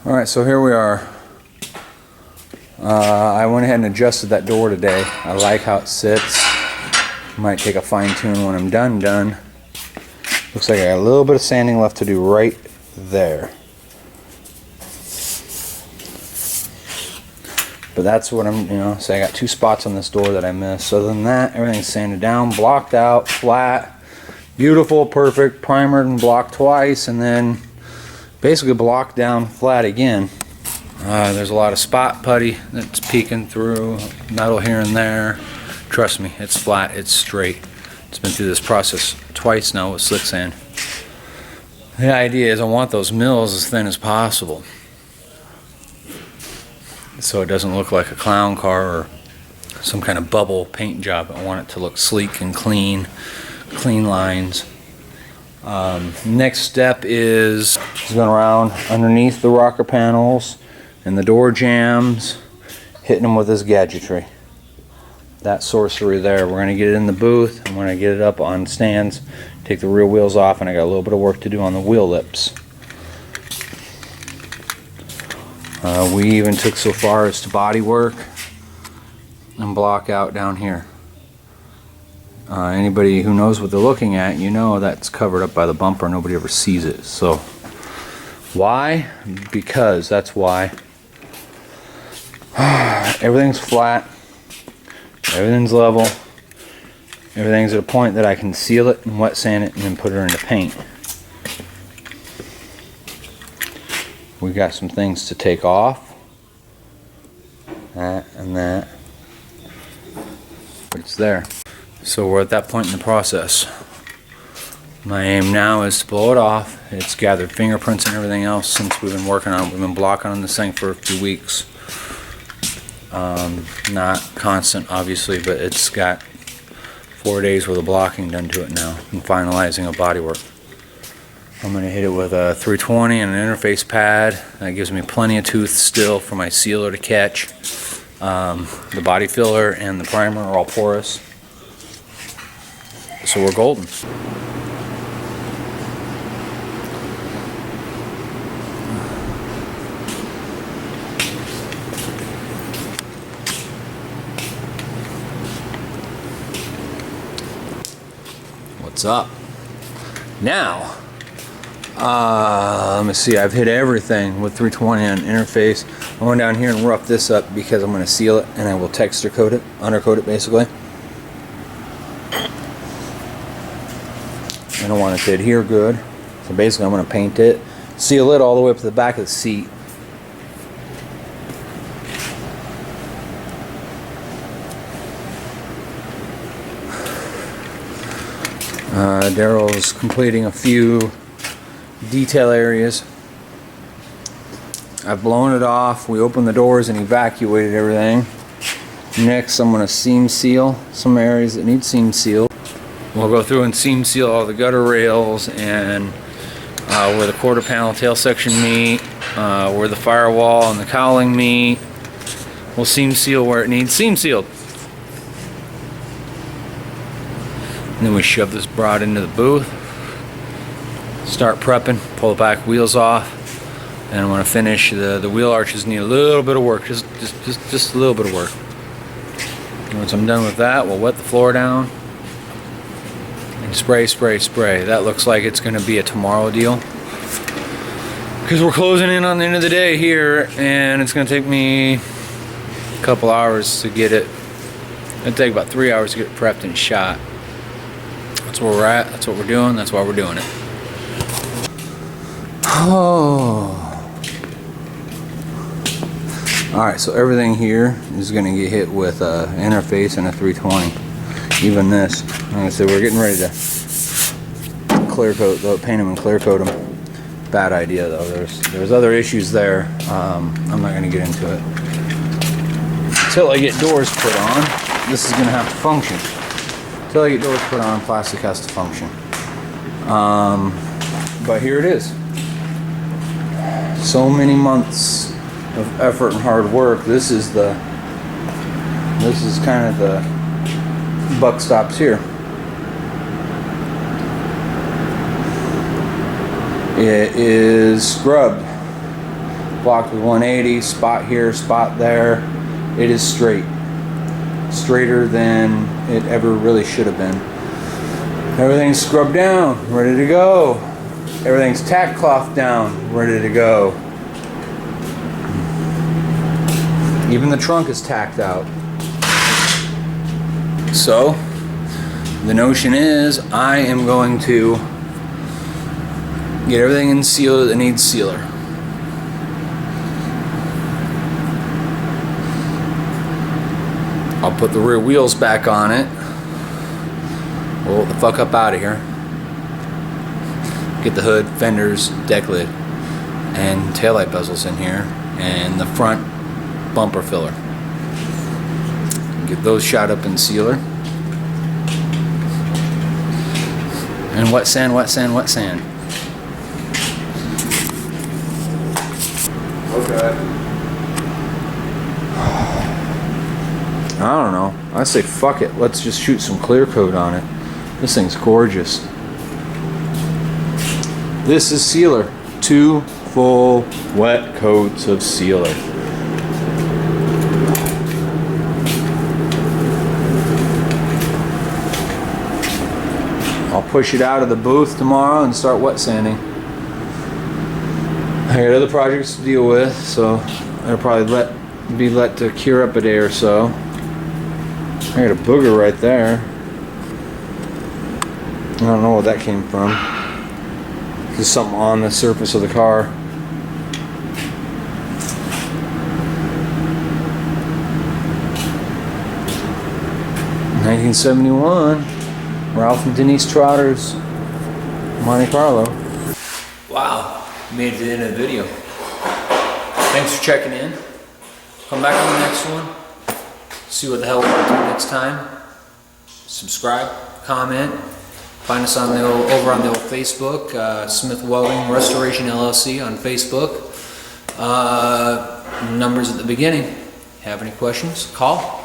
Alright, so here we are. I went ahead and adjusted that door today. I like how it sits. Might take a fine tune when I'm done. Looks like I got a little bit of sanding left to do right there. But that's what I'm, so I got 2 spots on this door that I missed. Other than that, everything's sanded down, blocked out, flat, beautiful, perfect, primered and blocked twice, and then basically blocked down flat again. There's a lot of spot putty that's peeking through, metal here and there. Trust me, it's flat, it's straight. It's been through this process twice now with slick sand. The idea is I want those mills as thin as possible, so it doesn't look like a clown car or some kind of bubble paint job. I want it to look sleek and clean lines. Next step is going around underneath the rocker panels and the door jambs, hitting them with this gadgetry. That sorcery there. We're going to get it in the booth. I'm going to get it up on stands, take the rear wheels off, and I got a little bit of work to do on the wheel lips. We even took so far as to body work and block out down here. Anybody who knows what they're looking at, that's covered up by the bumper. Nobody ever sees it. So why? Because that's why. Everything's flat, everything's level, everything's at a point that I can seal it and wet sand it and then put it into paint. We got some things to take off, that and that, but it's there. So we're at that point in the process. My aim now is to blow it off. It's gathered fingerprints and everything else since we've been working on it. We've been blocking on this thing for a few weeks. Not constant, obviously, but it's got 4 days worth of blocking done to it now and finalizing of bodywork. I'm going to hit it with a 320 and an interface pad. That gives me plenty of tooth still for my sealer to catch. The body filler and the primer are all porous. So we're golden. What's up? Now, let me see, I've hit everything with 320 on interface. I went down here and roughed this up because I'm going to seal it and I will texture coat it, undercoat it basically. I don't want it to adhere good, so basically I'm going to paint it, seal it all the way up to the back of the seat. Daryl's completing a few detail areas. I've blown it off. We opened the doors and evacuated everything. Next, I'm going to seam seal some areas that need seam seal. We'll go through and seam seal all the gutter rails and where the quarter panel tail section meet, where the firewall and the cowling meet. We'll seam seal where it needs seam sealed. And then we shove this broad into the booth, start prepping, pull the back wheels off, and I'm going to finish the wheel arches. Need a little bit of work, just a little bit of work. And once I'm done with that, we'll wet the floor down and spray. That looks like it's going to be a tomorrow deal because we're closing in on the end of the day here, and it's going to take me a couple hours to get it. It'll take about 3 hours to get it prepped and shot. That's where we're at, that's what we're doing, that's why we're doing it. Oh. Alright, so everything here is going to get hit with an interface and a 320. Even this. Like I said, we're getting ready to clear coat, paint them and clear coat them. Bad idea though, there's other issues there. I'm not going to get into it. Until I get doors put on, this is going to have to function. Until I get doors put on, plastic has to function. But here it is. So many months of effort and hard work. This is kind of the buck stops here. It is scrubbed blocked with 180, spot here, spot there. It is straight. Straighter than it ever really should have been. Everything's scrubbed down, ready to go. Everything's tack cloth down, ready to go. Even the trunk is tacked out. So, the notion is I am going to get everything in seal that needs sealer. I'll put the rear wheels back on it. Roll the fuck up out of here. Get the hood, fenders, deck lid, and taillight bezels in here, and the front bumper filler. Get those shot up in sealer. And wet sand, wet sand, wet sand. Okay. I don't know. I say fuck it. Let's just shoot some clear coat on it. This thing's gorgeous. This is sealer. 2 full wet coats of sealer. I'll push it out of the booth tomorrow and start wet sanding. I got other projects to deal with, so I'll probably be let to cure up a day or so. I got a booger right there. I don't know where that came from. Just something on the surface of the car. '71, Ralph and Denise Trotter's Monte Carlo. Wow, made it in a video. Thanks for checking in. Come back on the next one. See what the hell we're up to next time. Subscribe, comment. Find us on over on the old Facebook, Smith Welding Restoration LLC on Facebook. Numbers at the beginning. Have any questions? Call.